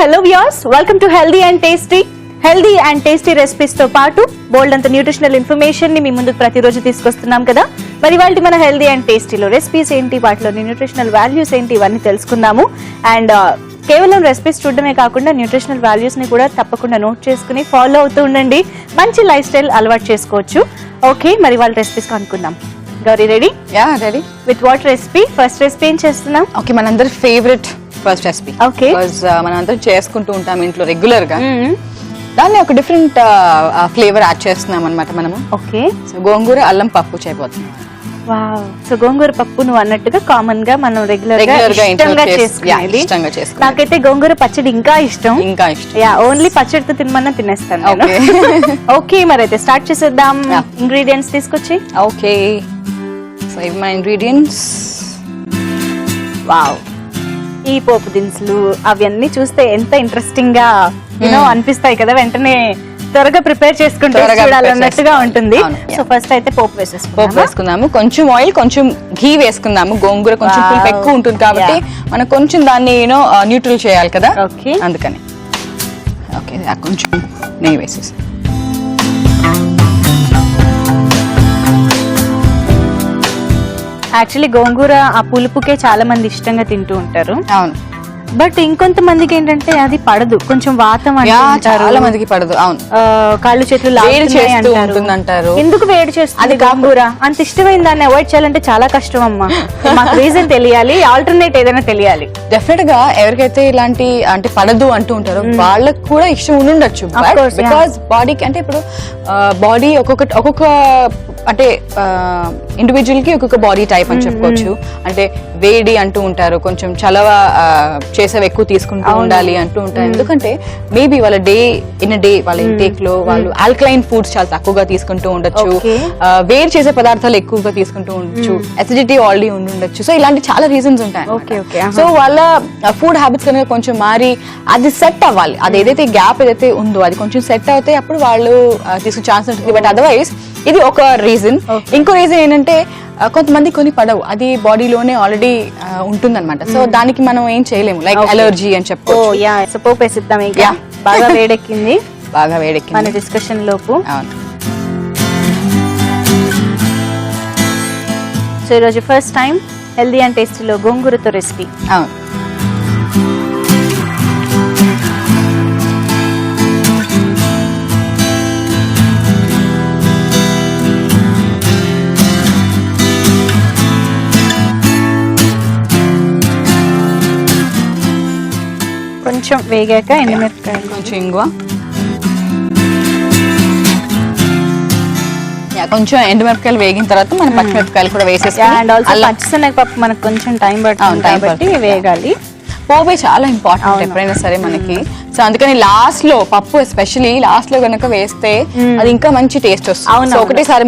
Hello viewers, welcome to healthy and tasty recipes తో పాటు బోల్డ్ అంత న్యూట్రిషనల్ ఇన్ఫర్మేషన్ ని మీ ముందుకు ప్రతిరోజు తీసుకొస్తున్నాం కదా. మరి వాళ్ళ మన హెల్దీ అండ్ టేస్టీలో రెసిపీస్ ఏంటి, వాటిలోని న్యూట్రిషనల్ వాల్యూస్ ఏంటి, ఇవన్నీ తెలుసుకుందాము. అండ్ కేవలం రెసిపీస్ చూడడమే కాకుండా న్యూట్రిషనల్ వాల్యూస్ ని కూడా తప్పకుండా నోట్ చేసుకుని ఫాలో అవుతూ ఉండండి. మంచి లైఫ్ స్టైల్ అలవాటు చేసుకోవచ్చు. ఓకే, మరి వాళ్ళ రెసిపీస్ కనుక్కుందాం. Gauri ready? Yeah ready. With what recipe? First recipe ఏం చేస్తున్నాం? ఓకే, మనందరి ఫేవరెట్ ఫస్ట్ రెసిపీ. ఓకే, మనం అందరం చేసుకుంటూ ఉంటాం ఇంట్లో రెగ్యులర్ గా. దాన్ని ఒక డిఫరెంట్ ఫ్లేవర్ యాడ్ చేస్తున్నాం అన్నమాట మనము. ఓకే, సో గోంగూర అల్లం పప్పు చేయబోతున్నాం. వావ్. సో గోంగూర పప్పు నువ్వు అన్నట్టుగా కామన్ గా మనం రెగ్యులర్ గా ఇష్టంగా చేసుకునేది. నాకైతే గోంగూర పచ్చడి ఇంకా ఇష్టం. యా, ఓన్లీ పచ్చడితో తినమన్నా తినేస్తాను. ఓకే, మరి అయితే స్టార్ట్ చేసేద్దాం. ఇంగ్రీడియంట్స్ తీసుకొచ్చి. ఓకే, సో ఇవి మా ఇంగ్రీడియంట్స్. వావ్, ఈ పోపు దినుసులు అవన్నీ చూస్తే ఎంత ఇంట్రెస్టింగ్ గా అనిపిస్తాయి కదా. వెంటనే త్వరగా ప్రిపేర్ చేసుకుంటే చూడాలన్నట్టుగా ఉంటుంది. సో ఫస్ట్ అయితే పోపు వేసేసుకుందాము. కొంచెం ఆయిల్, కొంచెం ఘీ వేసుకుందాము. గోంగూర కొంచెం పులుపు ఎక్కువ ఉంటుంది కాబట్టి మనం కొంచెం దాన్ని న్యూట్రల్ చేయాలి కదా, అందుకని. ఓకే, కొంచెం నెయ్యి వేసేసి. యాక్చువల్లీ గోంగూర ఆ పులుపుకే చాలా మంది ఇష్టంగా తింటూ ఉంటారు. అవును, బట్ ఇంకొంతమందికి ఏంటంటే అది పడదు, కొంచెం వాతం చాలా మందికి పడదు. అవును, కాళ్ళు చేతులు అంటారు. ఎందుకు వేడి చేస్తుంది అది? గోంగూర అంత ఇష్టమైన దాన్ని అవాయిడ్ చేయాలంటే చాలా కష్టం అమ్మా. మాకు రీజన్ తెలియాలి, ఆల్టర్నేట్ ఏదైనా తెలియాలి. డెఫినెట్ గా ఎవరికైతే ఇలాంటి అంటే పడదు అంటూ ఉంటారో వాళ్ళకి కూడా ఇష్టం ఉండుండొచ్చు. బికాస్ బాడీకి అంటే ఇప్పుడు బాడీ ఒక్కొక్క అంటే ఇండివిజువల్ కి ఒక్కొక్క బాడీ టైప్ అని చెప్పుకోవచ్చు. అంటే వేడి అంటూ ఉంటారు, కొంచెం చలవ చేసేవి ఎక్కువ తీసుకుంటూ ఉండాలి అంటూ ఉంటారు. ఎందుకంటే మేబీ వాళ్ళ వాళ్ళ ఇంటేక్ లో వాళ్ళు ఆల్కలైన్ ఫుడ్స్ చాలా తక్కువగా తీసుకుంటూ ఉండొచ్చు, వేడి చేసే పదార్థాలు ఎక్కువగా తీసుకుంటూ ఉండొచ్చు, అసిడిటీ ఆల్రెడీ ఉండొచ్చు. సో ఇలాంటి చాలా రీజన్స్ ఉంటాయి. సో వాళ్ళ ఫుడ్ హ్యాబిట్స్ కనుక కొంచెం మారి అది సెట్ అవ్వాలి. అది ఏదైతే గ్యాప్ ఏదైతే ఉందో అది కొంచెం సెట్ అవుతాయి, అప్పుడు వాళ్ళు తీసుకునే ఛాన్స్ ఉంటుంది. బట్ అదర్వైజ్ ఇది ఒక రీజన్. ఇంకో రీజన్ ఏంటంటే కొంతమంది కొన్ని పడవు, అది బాడీలోనే ఆల్రెడీ ఉంటుందన్నమాట. సో దానికి మనం ఏం చేయలేము, లైక్ అలర్జీ అని చెప్పుకోవచ్చు. పోపు వేసిద్దాం. బాగా వేడెక్కింది, బాగా వేడెక్కింది మన డిస్కషన్ లోపు. సో ఈరోజు ఫస్ట్ టైం హెల్దీ అండ్ టేస్టీలో గోంగూరతో రెసిపీ. అవును, కొంచెం వేగాక ఎండుమిరపకాయలు, కొంచెం ఇంగువ, కొంచెం ఎండుమిరపకాయలు వేగిన తర్వాత మనం పచ్చిమిరపకాయలు కూడా వేసేస్తాం. అండ్ ఆల్సో పచ్చిశనగపప్పు మనకు కొంచెం టైం పడుతుంది కాబట్టి వేగాలి. పోపే చాలా ఇంపార్టెంట్ ఎప్పుడైనా సరే మనకి. సో అందుకని లాస్ట్ లో పప్పు ఎస్పెషల్లీ లాస్ట్ లో కనుక వేస్తే అది ఇంకా మంచి టేస్ట్ వస్తుంది. ఒకటేసారి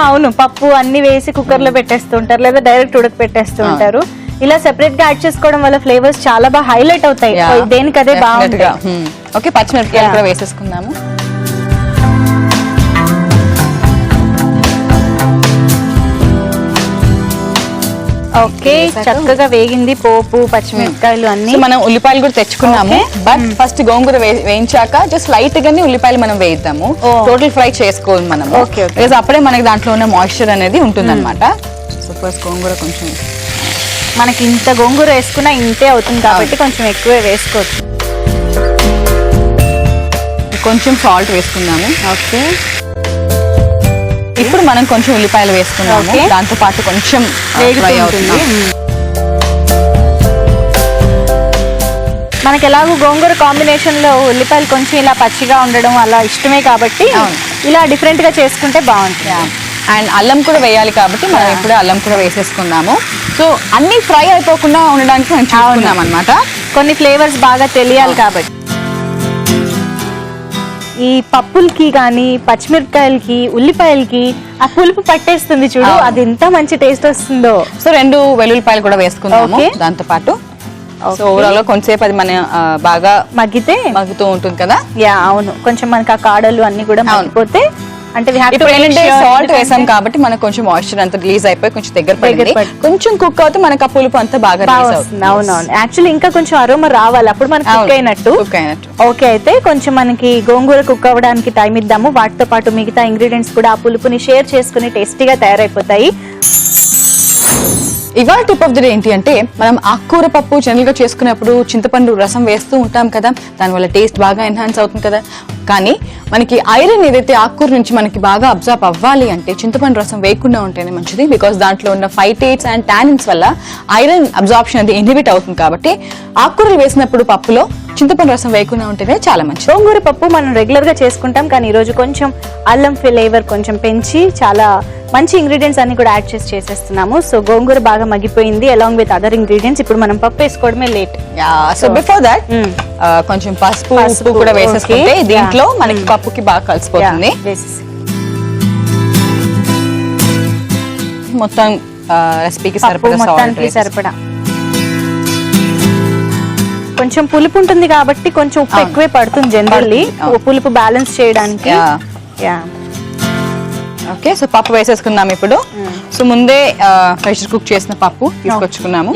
అవును, పప్పు అన్ని వేసి కుక్కర్ లో పెట్టేస్తుంటారు, లేదా డైరెక్ట్ ఉడక పెట్టేస్తూ ఉంటారు. ఇలా సెపరేట్ గా యాడ్ చేసుకోవడం వల్ల ఫ్లేవర్స్ చాలా బాగా హైలైట్ అవుతాయి. దేనికి అదే బాగుంటుంది. ఓకే, పచ్చిమిరపకాయలు కూడా వేసేసుకుందాము. ఓకే, చక్కగా వేగింది పోపు, పచ్చిమిరపకాయలు అన్ని. మనం ఉల్లిపాయలు కూడా తెచ్చుకున్నాము, బట్ ఫస్ట్ గోంగూర వేయించాక జస్ట్ లైట్ గానే ఉల్లిపాయలు మనం వేయిద్దాము. టోటల్ ఫ్రై చేసుకోవాలి మనం, బికాజ్ అప్పుడే మనకి దాంట్లో ఉన్న మాయిశ్చర్ అనేది ఉంటుంది అనమాట. సో ఫస్ట్ గోంగూర కొంచెం, మనకి ఇంత గోంగూర వేసుకున్నా ఇంతే అవుతుంది కాబట్టి కొంచెం ఎక్కువే వేసుకోవచ్చు. కొంచెం సాల్ట్ వేసుకుందాము. ఓకే, ఇప్పుడు మనం కొంచెం ఉల్లిపాయలు వేసుకున్నాము, దాంతో పాటు కొంచెం ఫ్రై అవుతుంది. మనకి ఎలాగో గోంగూర కాంబినేషన్ లో ఉల్లిపాయలు కొంచెం ఇలా పచ్చిగా ఉండడం అలా ఇష్టమే కాబట్టి ఇలా డిఫరెంట్ గా చేసుకుంటే బాగుంటుంది. అండ్ అల్లం కూడా వేయాలి కాబట్టి మనం ఇప్పుడు అల్లం కూడా వేసేసుకున్నాము. సో అన్ని ఫ్రై అయిపోకుండా ఉండడానికి మనం చూసుకున్నాం అనమాట, కొన్ని ఫ్లేవర్స్ బాగా తెలియాలి కాబట్టి. ఈ పప్పులకి కానీ పచ్చిమిరపకాయలకి ఉల్లిపాయలకి ఆ పులుపు పట్టేస్తుంది చూడు, అది ఎంత మంచి టేస్ట్ వస్తుందో. సో 2 వెల్లుల్లిపాయలు కూడా వేసుకున్నాము దాంతో పాటు. సో ఓవరాల్ గా కొంచెంసేపు అది మన బాగా మగ్గుతూ ఉంటుంది కదా. యా అవును, కొంచెం మనకి ఆ కాడలు అన్ని కూడా మగ్గిపోతే అంటే we have to ఇప్పుడు make ఏంటంటే sure సాల్ట్ ఎందుకంటే- వేసాం కాబట్టి మనకు కొంచెం మాయిశ్చర్ అంతా రిలీజ్ అయిపోయి కొంచెం దగ్గర పడింది. పడింది. కొంచెం కుక్ అవుతే మనకు ఆ పులుపు అంతా బాగా రిలీజ్ వస్తుంది. అవుతుంది. అవునవును, యాక్చువల్లీ ఇంకా కొంచెం అరోమా రావాలి, అప్పుడు మనకి కుక్ అయినట్టు. కుక్ అయినట్టు. ఓకే, అయితే కొంచెం మనకి గోంగూర కుక్ అవ్వడానికి టైం ఇద్దాము. వాటితో పాటు మిగతా ఇంగ్రీడియంట్స్ కూడా ఆ పులుపుని షేర్ చేసుకుని టేస్టీగా తయారైపోతాయి. ఇవాళ టిప్ ఆఫ్ ది డే ఏంటి అంటే, మనం ఆకుకూర పప్పు జనరల్ గా చేసుకునేప్పుడు చింతపండు రసం వేస్తూ ఉంటాం కదా, దానివల్ల టేస్ట్ బాగా ఎన్హాన్స్ అవుతుంది కదా. కానీ మనకి ఐరన్ ఏదైతే ఆకుకూర నుంచి మనకి బాగా అబ్జర్వ్ అవ్వాలి అంటే చింతపండు రసం వేయకుండా ఉంటేనే మంచిది. బికాస్ దాంట్లో ఉన్న ఫైటేట్స్ అండ్ టానిన్స్ వల్ల ఐరన్ అబ్జార్ప్షన్ అది ఇన్హిబిట్ అవుతుంది. కాబట్టి ఆకుకూరలు వేసినప్పుడు పప్పులో చింతపండు రసం వేయకుండా ఉంటేనే చాలా మంచిది. గోంగూర పప్పు మనం రెగ్యులర్ గా చేసుకుంటాం, కానీ ఈ రోజు కొంచెం అల్లం ఫ్లేవర్ కొంచెం పెంచి చాలా మంచి ఇంగ్రీడియంట్స్ అన్ని కూడా యాడ్ చేసి చేసేస్తున్నాము. సో గోంగూర బాగా మగ్గిపోయింది అలాంగ్ విత్ అదర్ ఇంగ్రీడియంట్స్. ఇప్పుడు మనం పప్పు వేసుకోవడమే లేట్. సో బిఫోర్ దట్ కొంచెం పసుపు ఉప్పు కూడా వేసేసుకుంటే దీంట్లో మనకి పప్పుకి బాగా కలిసిపోతుంది. మొత్తం రెసిపీకి సరిపడా మొత్తానికి సరిపడా. కొంచెం పులుపు ఉంటుంది కాబట్టి కొంచెం ఉప్పు ఎక్కువే పడుతుంది జనరల్లీ, పులుపు బ్యాలెన్స్ చేయడానికి. ఓకే, సో పప్పు వేసేసుకుందాం ఇప్పుడు. సో ముందే ప్రెషర్ కుక్ చేసిన పప్పు తీసుకొచ్చుకున్నాము.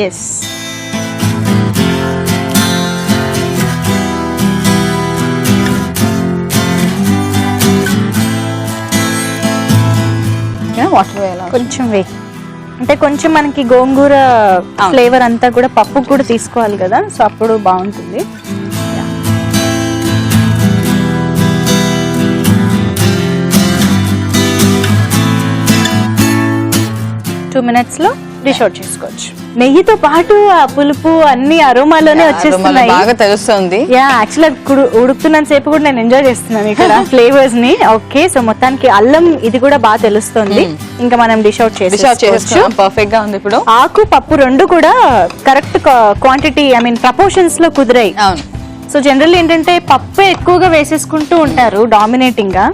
వాటర్ వేయాలి కొంచెం అంటే కొంచెం మనకి గోంగూర ఫ్లేవర్ అంతా కూడా పప్పు కూడా తీసుకోవాలి కదా, సో అప్పుడు బాగుంటుంది. 2 minutes లో డిష్ అవుట్ చేసుకోవచ్చు. నెయ్యితో పాటు ఆ పులుపు అన్ని అరోమాలోనే వచ్చేస్తున్నాయి, బాగా తెలుస్తుంది. యాక్చువల్లీ ఉడుకుతున్నంత సేపు కూడా నేను ఎంజాయ్ చేస్తున్నాను ఇక్కడ ఫ్లేవర్స్ ని. ఓకే, సో మొత్తానికి అల్లం ఇది కూడా బాగా తెలుస్తుంది. ఇంకా మనం డిష్ అవుట్ చేసుకోవచ్చు. పర్ఫెక్ట్ గా ఉంది. ఇప్పుడు ఆకు పప్పు రెండు కూడా correct quantity, I mean proportions లో కుదిరాయి. సో జనరల్ ఏంటంటే పప్పు ఎక్కువగా వేసేసుకుంటూ ఉంటారు డామినేటింగ్ గా.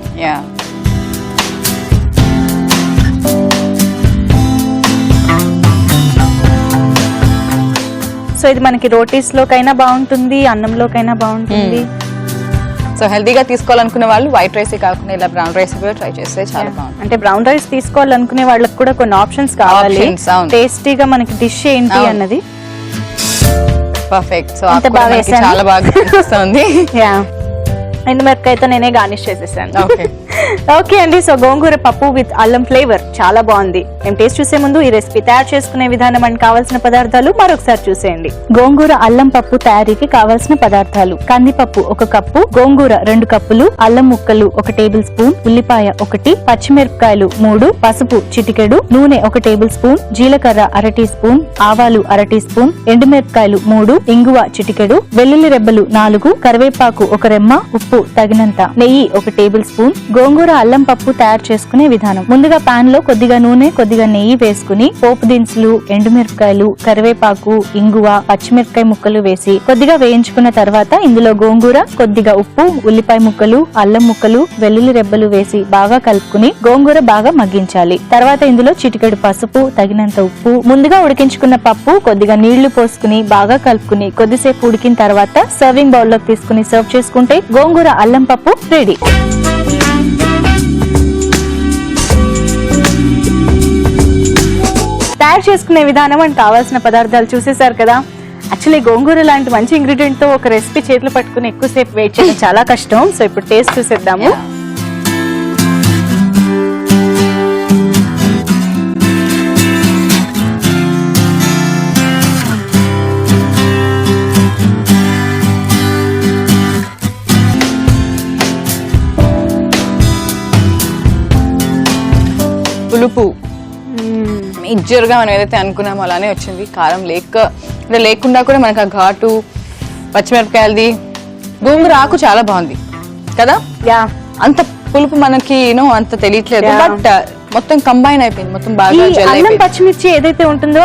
సో ఇది మనకి రోటీస్ లోకైనా బాగుంటుంది, అన్నంలోకైనా బాగుంటుంది. సో హెల్దీగా తీసుకోవాలనుకునే వాళ్ళు వైట్ రైస్ కాకుండా ఇలా బ్రౌన్ రైస్ కూడా ట్రై చేస్తే చాలా బాగుంటుంది. అంటే బ్రౌన్ రైస్ తీసుకోవాలనుకునే వాళ్ళకి కూడా కొన్ని ఆప్షన్స్ కావాలి, టేస్టీగా మనకి డిష్ ఏంటి అన్నది. పర్ఫెక్ట్. సో చాలా బాగా అనిపిస్తుంది. ఎండుమిరపకాయతో నేనే గార్నిష్ చేసేసాను. ఓకే అండి, సో గోంగూర పప్పు విత్ అల్లం ఫ్లేవర్ చాలా బాగుంది. మేము టేస్ట్ చూసే ముందు ఈ రెసిపీ తయారు చేసుకునే విధానం అండ్ కావాల్సిన పదార్థాలు మరొకసారి చూసేయండి. గోంగూర అల్లం పప్పు తయారీకి కావాల్సిన పదార్థాలు: కందిపప్పు 1 కప్పు, గోంగూర 2 కప్పులు, అల్లం ముక్కలు 1 టేబుల్ స్పూన్, ఉల్లిపాయ 1, పచ్చిమిరపకాయలు 3, పసుపు చిటికెడు, నూనె 1 టేబుల్ స్పూన్, జీలకర్ర 1/2 టీ స్పూన్, ఆవాలు 1/2 టీ స్పూన్, ఎండుమిరపకాయలు 3, ఇంగువ చిటికెడు, వెల్లుల్లి రెబ్బలు 4, కరివేపాకు 1 రెమ్మ, ఉప్పు తగినంత, నెయ్యి 1 టేబుల్ స్పూన్. గోంగూర అల్లం పప్పు తయారు చేసుకునే విధానం: ముందుగా పాన్ లో కొద్దిగా నూనె కొద్దిగా నెయ్యి వేసుకుని పోపు దినుసులు, ఎండుమిరపకాయలు, కరివేపాకు, ఇంగువ, పచ్చిమిరపకాయ ముక్కలు వేసి కొద్దిగా వేయించుకున్న తర్వాత ఇందులో గోంగూర, కొద్దిగా ఉప్పు, ఉల్లిపాయ ముక్కలు, అల్లం ముక్కలు, వెల్లుల్లి రెబ్బలు వేసి బాగా కలుపుకుని గోంగూర బాగా మగ్గించాలి. తర్వాత ఇందులో చిటికెడు పసుపు, తగినంత ఉప్పు, ముందుగా ఉడికించుకున్న పప్పు, కొద్దిగా నీళ్లు పోసుకుని బాగా కలుపుకుని కొద్దిసేపు ఉడికిన తర్వాత సర్వింగ్ బౌల్ లోకి తీసుకుని సర్వ్ చేసుకుంటే గోంగూర అల్లం పప్పు రెడీ. తయారు చేసుకునే విధానం అండ్ కావాల్సిన పదార్థాలు చూసేశారు కదా. యాక్చువల్లీ గోంగూర లాంటి మంచి ఇంగ్రీడియంట్ తో ఒక రెసిపీ చేతిలో పట్టుకుని ఎక్కువసేపు వెయిట్ చేయడం చాలా కష్టం. సో ఇప్పుడు టేస్ట్ చూసేద్దాము. పులుపు మేజర్ గా మనం ఏదైతే అనుకున్నామో అలానే వచ్చింది. కారం లేకుండా కూడా మనకు ఆ ఘాటు, పచ్చిమిరపకాయలది, గోంగూర ఆకు చాలా బాగుంది కదా. అంత పులుపు మనకి అంత తెలియట్లేదు, బట్ మొత్తం కంబైన్ అయిపోయింది, మొత్తం బాగా అల్లం పచ్చిమిర్చి ఏదైతే ఉంటుందో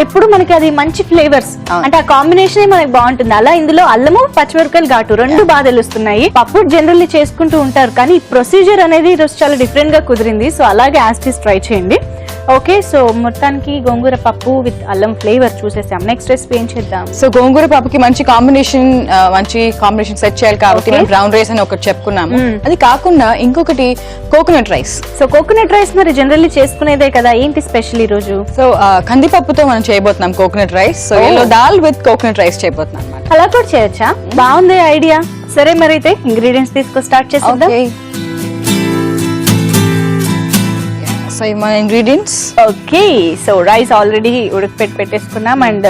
ఎప్పుడు మనకి అది మంచి ఫ్లేవర్స్, అంటే ఆ కాంబినేషన్ మనకి బాగుంటుంది. అలా ఇందులో అల్లము పచ్చిమిరపకాయలు ఘాటు రెండు బాగా తెలుస్తున్నాయి. పప్పు జనరల్లీ చేసుకుంటూ ఉంటారు, కానీ ప్రొసీజర్ అనేది ఈరోజు చాలా డిఫరెంట్ గా కుదిరింది. సో అలాగే యాస్టీస్ ట్రై చేయండి. ఓకే, సో మొత్తానికి గోంగూర పప్పు విత్ అల్లం ఫ్లేవర్ చూసేసాం. నెక్స్ట్ రెసిపీ ఏం చేద్దాం? సో గోంగూర పప్పుకి మంచి కాంబినేషన్ సెట్ చేయాలి కాబట్టి మనం బ్రౌన్ రైస్ అని ఒకటి చెప్పుకున్నాము. అది కాకుండా ఇంకొకటి coconut rice. So coconut rice మరి జనరల్లీ చేసుకునేదే కదా, ఏంటి స్పెషల్ ఈ రోజు? సో కందిపప్పుతో మనం చేయబోతున్నాం coconut rice. So yellow dal with coconut rice చేయబోతున్నాం అన్నమాట. అలా కూడా చేయొచ్చా? బాగుంది ఐడియా. సరే మరి అయితే ఇంగ్రీడియంట్స్ తీసుకో స్టార్ట్ చేసేద్దాం. సో మన ingredients. Okay, so rice already పెట్టేసుకున్నాం అండ్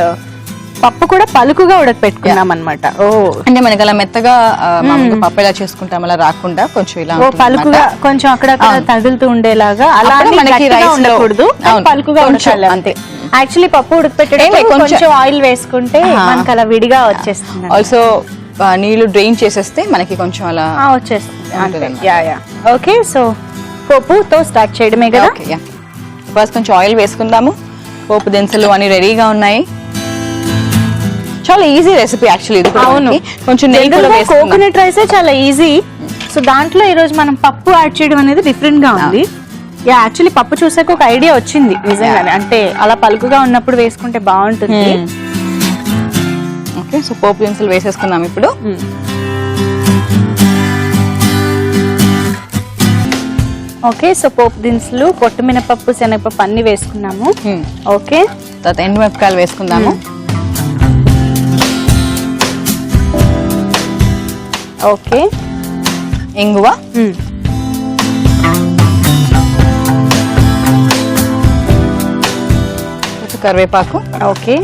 పప్పు కూడా పలుకుగా ఉడకపెట్టుకున్నాం అన్నమాట. ఓ అంటే మనకి అలా మెత్తగా మామూలుగా పప్పు ఎలా చేసుకుంటాం అలా రాకుండా కొంచెం ఇలా పలుకుగా కొంచెం అక్కడక్కడ తగులుతూ ఉండేలాగా, అలా మనకి రైస్ ఉండకూడదు, పలుకుగా ఉండాలి అంతే. యాక్చువల్లీ పప్పు ఉడకపెట్టేటప్పుడు కొంచెం ఆయిల్ వేసుకుంటే మనకి అలా విడిగా వచ్చేస్తుంది. ఆల్సో నీళ్లు డ్రైన్ చేసేస్తే మనకి కొంచెం అలా వచ్చేస్తుంది. ఓకే, సో పోపుతో స్టార్ట్ చేయడమే కదా. ఫస్ట్ కొంచెం ఆయిల్ వేసుకుందాము. పోపు దినుసులు అన్ని రెడీగా ఉన్నాయి. చాలా ఈజీ రెసిపీ యాక్చువల్లీ ఇది. అవును, కొంచెం నెయ్యి కూడా వేసుకుందాం. కోకోనట్ రైస్ చాలా ఈజీ. సో దాంట్లో ఈ రోజు మనం పప్పు యాడ్ చేయడం అనేది డిఫరెంట్ గా ఉంది. యాక్చువల్లీ పప్పు చూసాక ఒక ఐడియా వచ్చింది నిజంగానే, అంటే అలా పలుకుగా ఉన్నప్పుడు వేసుకుంటే బాగుంటుంది. ఓకే, సో పోపు దినుసులు వేసేసుకుందాం ఇప్పుడు. ఓకే, సో పోపు దినుసులు, పొట్టు మినపప్పు, శనగపప్పు అన్ని వేసుకున్నాము. ఓకే, తర్వాత ఎండుమిరపకాయలు వేసుకుందాము. ఓకే, ఇంగువ, కరివేపాకు. ఓకే,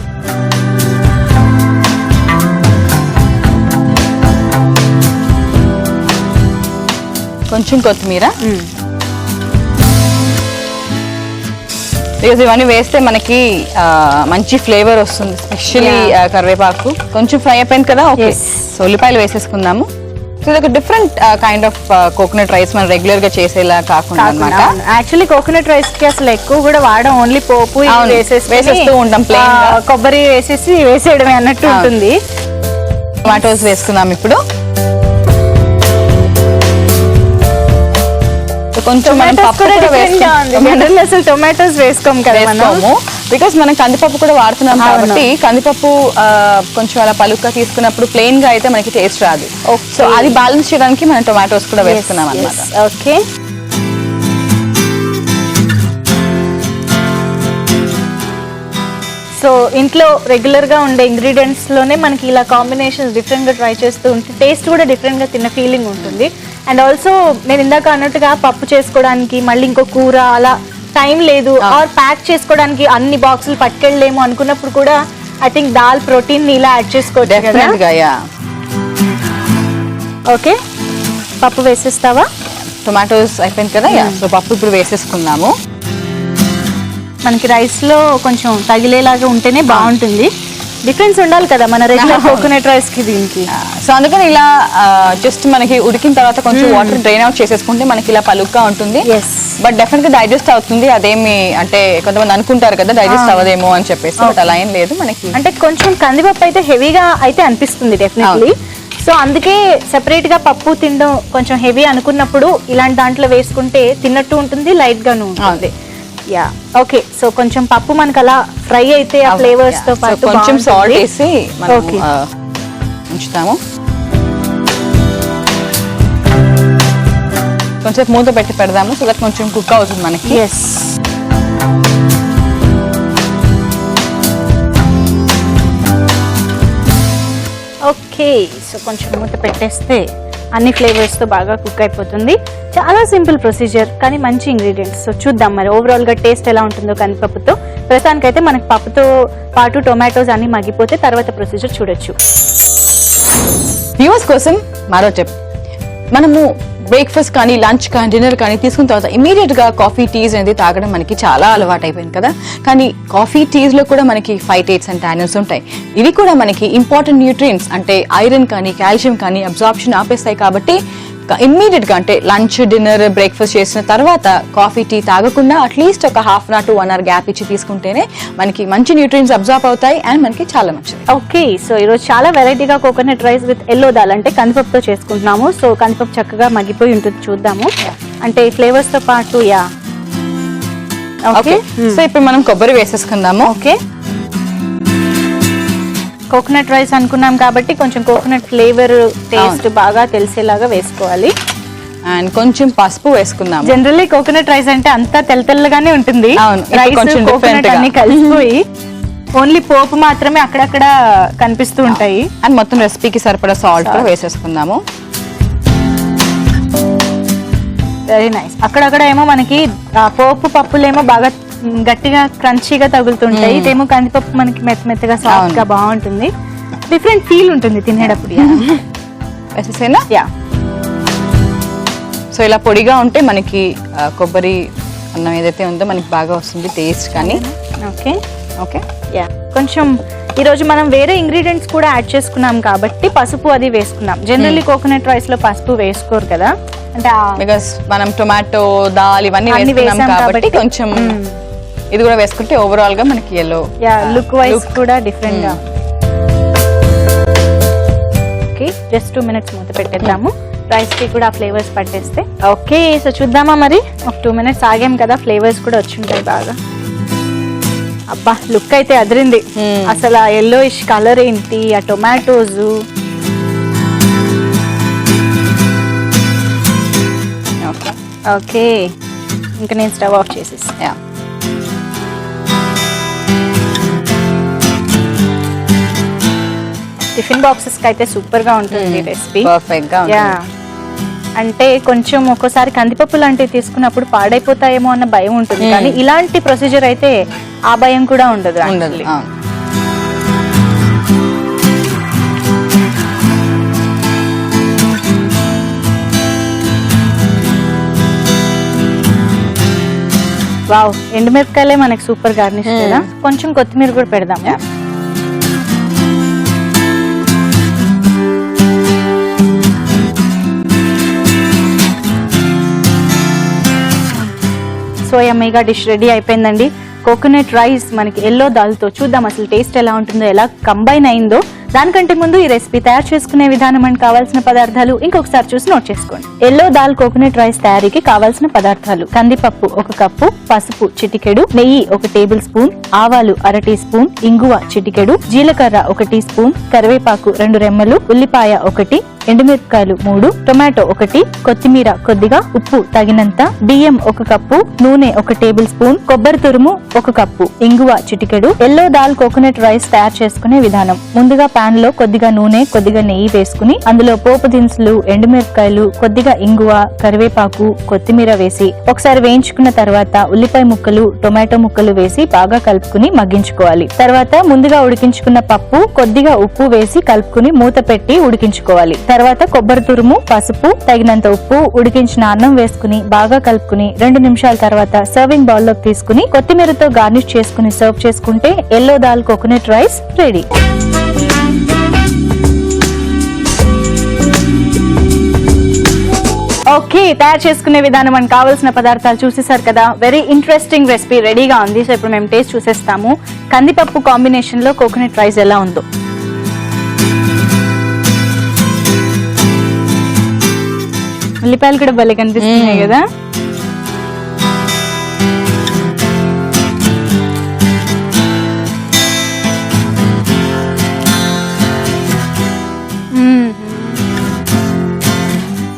కొంచెం కొత్తిమీర. బికాజ్ ఇవన్నీ వేస్తే మనకి మంచి ఫ్లేవర్ వస్తుంది, స్పెషల్లీ కరివేపాకు. కొంచెం ఫ్రై అయిపోయింది కదా. ఓకే, సో ఉల్లిపాయలు వేసేసుకుందాము. సో ఇది ఒక different kind of coconut rice, మనం రెగ్యులర్ గా చేసేలా కాకుండా అన్నమాట. యాక్చువల్లీ కోకోనట్ రైస్ కి అసలు ఎక్కువ కూడా వాడడం, ఓన్లీ పోపు వేసేస్తూ ఉంటాం, ప్లెయిన్ కొబ్బరి వేసేయడమే అన్నట్టు ఉంటుంది. టొమాటోస్ వేసుకుందాం ఇప్పుడు. కొంచెం మనం పప్పు కూడా వేసుకుంటాం, అసలు టొమాటోస్ వేసుకోము కదా మనము, బికాస్ మనం కందిపప్పు కూడా వాడుతున్నాం కాబట్టి. కందిపప్పు కొంచెం అలా పలుగ్గా తీసుకున్నప్పుడు ప్లెయిన్ గా అయితే మనకి టేస్ట్ రాదు. సో అది బ్యాలెన్స్ చేయడానికి మనం టొమాటోస్ కూడా వేసుకున్నాం అన్నమాట. ఓకే, సో ఇంట్లో రెగ్యులర్ గా ఉండే ఇంగ్రీడియంట్స్ లోనే మనకి ఇలా కాంబినేషన్స్ డిఫరెంట్ గా ట్రై చేస్తూ ఉంటే టేస్ట్ కూడా డిఫరెంట్ గా తిన్న ఫీలింగ్ ఉంటుంది. అండ్ ఆల్సో నేను ఇందాక అన్నట్టుగా పప్పు చేసుకోవడానికి మళ్ళీ ఇంకో కూర అలా టైం లేదు, ఆర్ ప్యాక్ చేసుకోవడానికి అన్ని బాక్సులు పట్టుకెళ్ళలేము అనుకున్నప్పుడు కూడా ఐ థింక్ దాల్ ప్రోటీన్ ఇలా యాడ్ చేసుకోవచ్చు కదా. ఓకే, పప్పు వేసేస్తావా? టొమాటోస్ అయిపోయింది కదా. సో పప్పు ఇప్పుడు వేసేసుకుందాము. మనకి రైస్ లో కొంచెం తగిలేలాగా ఉంటేనే బాగుంటుంది. డిఫరెన్స్ ఉండాలి కదా మన రెగ్యులర్ కోకోనట్ రైస్ కి దీనికి. సో అందుకని ఇలా జస్ట్ మనకి ఉడికిన తర్వాత కొంచెం వాటర్ డ్రైన్ అవుట్ చేసేసుకుంటే మనకి ఇలా పలుగ్గా ఉంటుంది. బట్ డెఫినెట్ గా డైజెస్ట్ అవుతుంది. అదేమి అంటే కొంతమంది అనుకుంటారు కదా డైజెస్ట్ అవ్వదేమో అని చెప్పేసి, బట్ అలా ఏం లేదు మనకి. అంటే కొంచెం కందిపప్పు అయితే హెవీగా అయితే అనిపిస్తుంది డెఫినెట్లీ. సో అందుకే సెపరేట్ గా పప్పు తినడం కొంచెం హెవీ అనుకున్నప్పుడు ఇలాంటి దాంట్లో వేసుకుంటే తిన్నట్టు ఉంటుంది, లైట్ గాను ఉంటుంది. యా, ఓకే, సో కొంచెం పప్పు మనకు అలా ఫ్రై అయితే ఆ ఫ్లేవర్స్ తో పాటు కొంచెం సాల్ట్ వేసి మనం ఉంచుతాము. కొంచెం మూత పెట్టి పెడదాము, సో దట్ కొంచెం కుక్ అవుతుంది మనకి. ఎస్, ఓకే, సో కొంచెం మూత పెట్టేస్తే అన్ని ఫ్లేవర్స్ తో బాగా కుక్ అయిపోతుంది. చాలా సింపుల్ ప్రొసీజర్ కానీ మంచి ఇంగ్రీడియంట్స్. సో చూద్దాం మరి ఓవరాల్ గా టేస్ట్ ఎలా ఉంటుందో కందిపప్పుతో. ప్రస్తుతానికైతే మనకి పప్పుతో పాటు టొమాటోస్ అన్ని మగ్గిపోతే తర్వాత ప్రొసీజర్ చూడొచ్చు. వ్యూవర్స్ కోసం మరో టిప్. మనము బ్రేక్ఫాస్ట్ కానీ లంచ్ కానీ డిన్నర్ కానీ తీసుకున్న తర్వాత ఇమీడియట్ గా కాఫీ టీస్ అనేది తాగడం మనకి చాలా అలవాటు అయిపోయింది కదా. కానీ కాఫీ టీస్ లో కూడా మనకి ఫైటేట్స్ అండ్ టానిన్స్ ఉంటాయి. ఇవి కూడా మనకి ఇంపార్టెంట్ న్యూట్రియంట్స్ అంటే ఐరన్ కానీ కాల్షియం కానీ అబ్జార్ప్షన్ ఆపేస్తాయి. కాబట్టి ఇమ్మీడియట్ గా అంటే లంచ్ డిన్నర్ బ్రేక్ఫాస్ట్ చేసిన తర్వాత కాఫీ టీ తాగకుండా అట్లీస్ట్ ఒక half an hour to 1 hour gap ఇచ్చి తీసుకుంటేనే మనకి మంచి న్యూట్రియంట్స్ అబ్జార్బ్ అవుతాయి అండ్ మనకి చాలా మంచిది. ఓకే, సో ఈరోజు చాలా వెరైటీగా coconut rice with yellow dal అంటే కందిపప్పుతో చేసుకుంటున్నాము. సో కందిపప్పు చక్కగా మగ్గిపోయి ఉంటుంది, చూద్దాము. అంటే ఫ్లేవర్స్ తో పాటు ఓకే సో ఇప్పుడు మనం కొబ్బరి వేసేసుకుందాము. ఓకే, కోకోనట్ రైస్ అనుకున్నాం కాబట్టి కొంచెం కోకోనట్ ఫ్లేవర్ టేస్ట్ బాగా తెలిసేలాగా వేసుకోవాలి. అండ్ కొంచెం పసుపు వేసుకుందాం. జనరల్లీ కోకోనట్ రైస్ అంటే అంతా తెల్లగానే ఉంటుంది. రైస్ కొంచెం కోకోనట్ అన్ని కలిసిపోయి ఓన్లీ పోపు మాత్రమే అక్కడక్కడ కనిపిస్తూ ఉంటాయి. అండ్ మొత్తం రెసిపీకి సరిపడా సాల్ట్ కూడా వేసేసుకుందాము. Very nice. అక్కడక్కడ ఏమో మనకి పోపు పప్పులేమో బాగా గట్టిగా క్రంచీగా తగులుతుంటాయి. ఇదేమో కందిపప్పు మనకి మెత్తగా సాఫ్ట్ గా బాగుంటుంది. డిఫరెంట్ ఫీల్ ఉంటుంది తినేటప్పుడు. వేసేసేనా? యా. సో ఇలా పొడిగా ఉంటే మనకి కొబ్బరి అన్నం ఏదైతే ఉందో మనకి బాగా వస్తుంది టేస్ట్. కానీ ఓకే ఓకే యా, కొంచెం ఈరోజు మనం వేరే ఇంగ్రీడియంట్స్ కూడా యాడ్ చేసుకున్నాం కాబట్టి పసుపు అది వేసుకున్నాం. జనరల్లీ కోకోనట్ రైస్ లో పసుపు వేసుకోరు కదా, అంటే బికాస్ మనం టొమాటో దాల్ ఇవన్నీ వేసుకున్నాం కాబట్టి కొంచెం ఇది కూడా వేసుకుంటే ఓవరాల్ గా మనకి ఎల్లో లుక్ వైజ్ కూడా డిఫరెంట్ గా. ఓకే, జస్ట్ 2 minutes మూత పెట్టేద్దాము. రైస్ కి కూడా ఫ్లేవర్స్ పట్టేస్తే. ఓకే, సో చూద్దామా మరి. ఒక 2 minutes ఆగాం కదా, ఫ్లేవర్స్ కూడా వచ్చుంటాయి బాగా. అబ్బా, లుక్ అయితే అదిరింది అసలు. ఆ yellowish కలర్ ఏంటి, ఆ టొమాటోస్. ఓకే, ఇంకా నేను స్టవ్ ఆఫ్ చేసేసి. టిఫిన్ బాక్సెస్ కి అయితే సూపర్ గా ఉంటుంది రెసిపీ. పర్ఫెక్ట్ గా యా, అంటే కొంచెం ఒక్కోసారి కందిపప్పు లాంటివి తీసుకున్నప్పుడు పాడైపోతాయేమో అన్న భయం ఉంటుంది, కానీ ఇలాంటి ప్రొసీజర్ అయితే ఆ భయం కూడా ఉండదు. వావ్, ఎండుమిరపకాయలే మనకి సూపర్ గార్నిష్ కదా. కొంచెం కొత్తిమీర కూడా పెడదాము. సో యమ్మీగా డిష్ రెడీ అయిపోయిందండి. కోకోనట్ రైస్ మనకి ఎల్లో దాల్తో. చూద్దాం అసలు టేస్ట్ ఎలా ఉంటుందో, ఎలా కంబైన్ అయిందో. దానికంటే ముందు ఈ రెసిపీ తయారు చేసుకునే విధానం అండ్ కావాల్సిన పదార్థాలు ఇంకొకసారి చూసి నోట్ చేసుకోండి. ఎల్లో దాల్ కోకోనట్ రైస్ తయారీకి కావాల్సిన పదార్థాలు: కందిపప్పు 1 కప్పు, పసుపు చిటికెడు, నెయ్యి 1 టేబుల్ స్పూన్, ఆవాలు 1/2 టీ స్పూన్, ఇంగువ చిటికెడు, జీలకర్ర 1 టీ స్పూన్, కరివేపాకు 2 రెమ్మలు, ఉల్లిపాయ 1, ఎండుమిరపకాయలు 3, టొమాటో 1, కొత్తిమీర కొద్దిగా, ఉప్పు తగినంత, బియ్యం 1 కప్పు, నూనె 1 టేబుల్ స్పూన్, కొబ్బరి తురుము 1 కప్పు, ఇంగువ చిటికెడు. ఎల్లో దాల్ కోకోనట్ రైస్ తయారు చేసుకునే విధానం: ముందుగా పాన్ లో కొద్దిగా నూనె, కొద్దిగా నెయ్యి వేసుకుని అందులో పోపు దినుసులు, ఎండుమిరపకాయలు, కొద్దిగా ఇంగువ, కరివేపాకు, కొత్తిమీర వేసి ఒకసారి వేయించుకున్న తర్వాత ఉల్లిపాయ ముక్కలు, టొమాటో ముక్కలు వేసి బాగా కలుపుకుని మగ్గించుకోవాలి. తర్వాత ముందుగా ఉడికించుకున్న పప్పు, కొద్దిగా ఉప్పు వేసి కలుపుకుని మూత పెట్టి ఉడికించుకోవాలి. తర్వాత కొబ్బరి తురుము, పసుపు, తగినంత ఉప్పు, ఉడికించిన అన్నం వేసుకుని బాగా కలుపుకుని 2 నిమిషాల తర్వాత సర్వింగ్ బౌల్ లోకి తీసుకుని కొత్తిమీరతో గార్నిష్ చేసుకుని సర్వ్ చేసుకుంటే yellow dal coconut rice ready. Okay, తయారు చేసుకునే విధానం అని కావాల్సిన పదార్థాలు చూసేసారు కదా. వెరీ ఇంట్రెస్టింగ్ రెసిపీ రెడీగా ఉంది. సో ఇప్పుడు మేము టేస్ట్ చూసేస్తాము కందిపప్పు కాంబినేషన్ లో కోకోనట్ రైస్ ఎలా ఉందో. ఉల్లిపాయలు కూడా భలే కనిపిస్తున్నాయి కదా.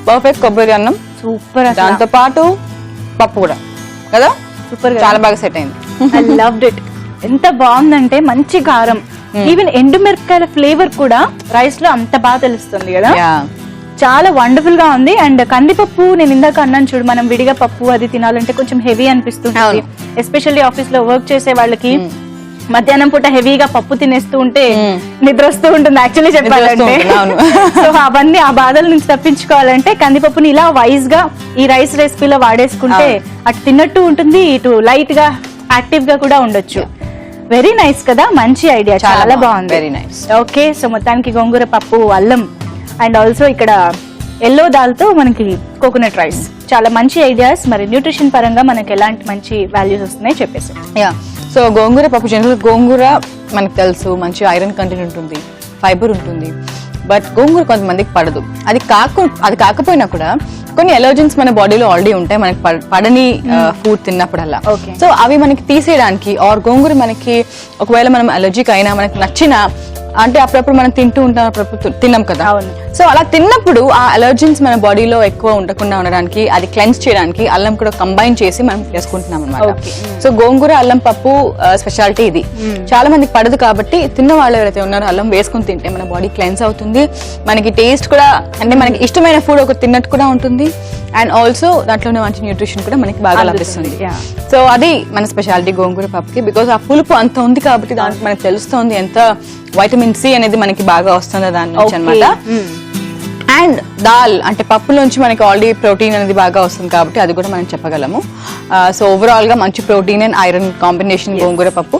పర్ఫెక్ట్ కొబ్బరి అన్నం సూపర్. దాంతో పాటు పప్పు కూడా కదా సూపర్, చాలా బాగా సెట్ అయింది. I loved it. ఎంత బాగుందంటే మంచి కారం, ఈవెన్ ఎండుమిరపకాయల ఫ్లేవర్ కూడా రైస్ లో అంత బాగా తెలుస్తుంది కదా. చాలా వండర్ఫుల్ గా ఉంది. అండ్ కందిపప్పు నేను ఇందాక అన్నాను చూడు, మనం విడిగా పప్పు అది తినాలంటే కొంచెం హెవీ అనిపిస్తుంది. ఎస్పెషల్లీ ఆఫీస్ లో వర్క్ చేసే వాళ్ళకి మధ్యాహ్నం పూట హెవీగా పప్పు తినేస్తూ ఉంటే నిద్ర వస్తూ ఉంటుంది యాక్చువల్లీ చెప్పాలంటే. సో అవన్నీ ఆ బాధల నుంచి తప్పించుకోవాలంటే కందిపప్పుని ఇలా వైజ్ గా ఈ రైస్ రెసిపీలో వాడేసుకుంటే అటు తిన్నట్టు ఉంటుంది, ఇటు లైట్ గా యాక్టివ్ గా కూడా ఉండొచ్చు. వెరీ నైస్ కదా, మంచి ఐడియా, చాలా బాగుంది. Very nice. ఓకే, సో మొత్తానికి గోంగూర పప్పు, అల్లం అండ్ ఆల్సో ఇక్కడ ఎల్లో దాల్తో మనకి కోకోనట్ రైస్, చాలా మంచి ఐడియాస్. మరి న్యూట్రిషన్ పరంగా మనకి ఎలాంటి మంచి వాల్యూస్ వస్తున్నాయి చెప్పేసి. సో గోంగూర పప్పు, జనరల్ గోంగూర మనకు తెలుసు మంచి ఐరన్ కంటెంట్ ఉంటుంది, ఫైబర్ ఉంటుంది. బట్ గోంగూర కొంతమందికి పడదు. అది కాకపోయినా కూడా కొన్ని ఎలర్జెన్స్ మన బాడీలో ఆల్రెడీ ఉంటాయి మనకి పడని ఫుడ్ తిన్నప్పుడల్లా. సో అవి మనకి తీసేయడానికి ఆర్ గోంగూర మనకి ఒకవేళ మనం అలర్జీకి అయినా మనకి నచ్చిన అంటే అప్పుడప్పుడు మనం తింటూ ఉంటాం, అప్పుడప్పుడు తిన్నాం కదా. సో అలా తిన్నప్పుడు ఆ అలర్జెన్స్ మన బాడీలో ఎక్కువ ఉండకుండా ఉండడానికి, అది క్లెన్స్ చేయడానికి అల్లం కూడా కంబైన్ చేసి మనం చేసుకుంటున్నాం అనమాట. సో గోంగూర అల్లం పప్పు స్పెషాలిటీ ఇది. చాలా మందికి పడదు కాబట్టి తిన్న వాళ్ళు ఎవరైతే ఉన్నారో అల్లం వేసుకుని తింటే మన బాడీ క్లెన్స్ అవుతుంది, మనకి టేస్ట్ కూడా అంటే మనకి ఇష్టమైన ఫుడ్ ఒకటి తిన్నట్టు కూడా ఉంటుంది, అండ్ ఆల్సో దాంట్లోనే మంచి న్యూట్రిషన్ కూడా మనకి బాగా లభిస్తుంది. సో అది మన స్పెషాలిటీ గోంగూర పప్పుకి. బికాస్ ఆ పులుపు అంత ఉంది కాబట్టి దానికి మనకి తెలుస్తుంది ఎంత వైటమిన్ సి అనేది మనకి బాగా వస్తుందో దాని నుంచి అనమాట. అండ్ దాల్ అంటే పప్పులోంచి మనకి ఆల్రెడీ ప్రోటీన్ అనేది బాగా వస్తుంది కాబట్టి అది కూడా మనం చెప్పగలము. సో ఓవరాల్ గా మంచి ప్రోటీన్ అండ్ ఐరన్ కాంబినేషన్ గోంగూర పప్పు.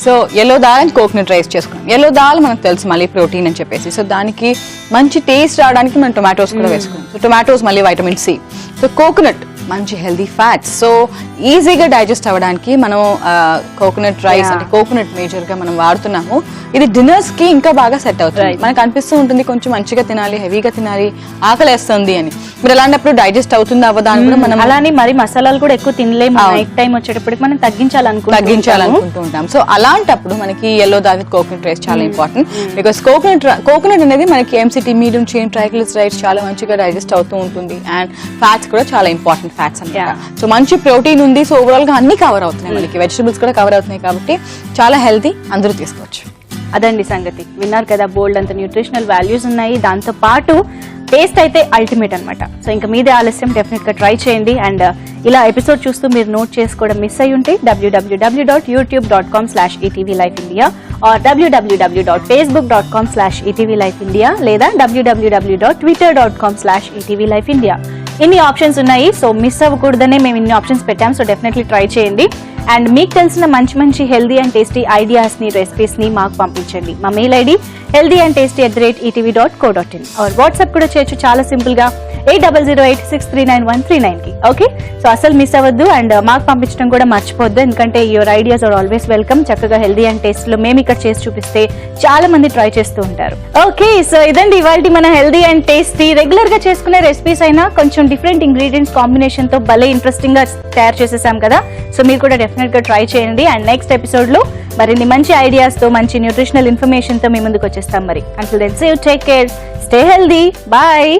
So yellow dal and coconut rice చేసుకున్నాం. ఎల్లో దాల్ మనకు తెలుసు మళ్ళీ ప్రోటీన్ అని చెప్పేసి, సో దానికి మంచి టేస్ట్ రావడానికి మనం టొమాటోస్ కూడా వేసుకున్నాం. సో టొమాటోస్ మళ్ళీ వైటమిన్ సి. సో కోకోనట్ మంచి హెల్దీ ఫ్యాట్స్, సో ఈజీగా డైజెస్ట్ అవ్వడానికి మనం కోకోనట్ రైస్ అంటే కోకోనట్ మేజర్ గా మనం వాడుతున్నాము. ఇది డిన్నర్స్ కి ఇంకా బాగా సెట్ అవుతుంది. మనకు అనిపిస్తూ ఉంటుంది కొంచెం మంచిగా తినాలి, హెవీగా తినాలి, ఆకలేస్తుంది అని. మీరు అలాంటప్పుడు డైజెస్ట్ అవుతుందా అవ్వదా అని కూడా మనం అలానే మరి మసాలాలు కూడా ఎక్కువ తినలేము. నైట్ టైం వచ్చేటప్పటికి మనం తగ్గించాలనుకుంటూ ఉంటాం. సో అలాంటప్పుడు మనకి yellow dal with coconut rice చాలా ఇంపార్టెంట్. బికాస్ కోకోనట్ అనేది మనకి ఎంసిటీ మీడియం చైన్ ట్రైగ్లిసరైడ్స్ చాలా మంచిగా డైజెస్ట్ అవుతూ ఉంటుంది, అండ్ ఫ్యాట్స్ కూడా చాలా ఇంపార్టెంట్ ఫ్యాట్స్ అన్నమాట. సో మంచి ప్రోటీన్ ఉంది. సో ఓవరాల్ గా అన్ని కవర్ అవుతున్నాయి, మనకి వెజిటబుల్స్ కూడా కవర్ అవుతున్నాయి కాబట్టి చాలా హెల్తీ, అందరూ తీసుకోవచ్చు. అదండి సంగతి. విన్నారు కదా, బోల్డ్ అంత న్యూట్రిషనల్ వాల్యూస్ ఉన్నాయి, దాంతో పాటు టేస్ట్ అయితే అల్టిమేట్ అనమాట. సో ఇంకా మీదే ఆలస్యం, డెఫినెట్ గా ట్రై చేయండి. అండ్ ఇలా ఎపిసోడ్ చూస్తూ మీరు నోట్ చేసుకోవడం మిస్ అయ్యి ఉంటే www.youtube.com/etvlifeindia or www.facebook.com/etvlifeindia లేదా www.twitter.com/etvlifeindia. ఇన్ని ఆప్షన్స్ ఉన్నాయి. సో మిస్ అవ్వకూడదనే మేము ఇన్ని ఆప్షన్స్ పెట్టాం. సో డెఫినెట్లీ ట్రై చేయండి. అండ్ మీకు తెలిసిన మంచి మంచి హెల్దీ అండ్ టేస్టీ ఐడియాస్ ని, రెసిపీస్ ని మాకు పంపించండి. మా mail ID healthyandtasty@etv.co.in are WhatsApp కూడా చేయొచ్చు చాలా సింపుల్ గా 8008639139 కి. ఓకే, సో అసలు మిస్ అవ్వద్దు అండ్ మాకు పంపించడం కూడా మర్చిపోద్దు, ఎందుకంటే your ideas are always welcome. చక్కగా హెల్దీ అండ్ టేస్ట్ లో మేము ఇక్కడ చేసి చూపిస్తే చాలా మంది ట్రై చేస్తూ ఉంటారు. ఓకే, సో ఇదండి ఇవాళ మన హెల్దీ అండ్ టేస్టీ. రెగ్యులర్ గా చేసుకునే రెసిపీస్ అయినా కొంచెం డిఫరెంట్ ఇంగ్రీడియంట్స్ కాంబినేషన్ తో భలే ఇంట్రెస్టింగ్ గా తయారు చేసేసాం కదా. సో మీరు కూడా డెఫినెట్ గా ట్రై చేయండి. అండ్ నెక్స్ట్ ఎపిసోడ్ లో మరిన్ని మంచి ఐడియాస్ తో, మంచి న్యూట్రిషనల్ ఇన్ఫర్మేషన్ తో మీ ముందుకు వచ్చేస్తాం. మరి until then say you take care, stay healthy, bye.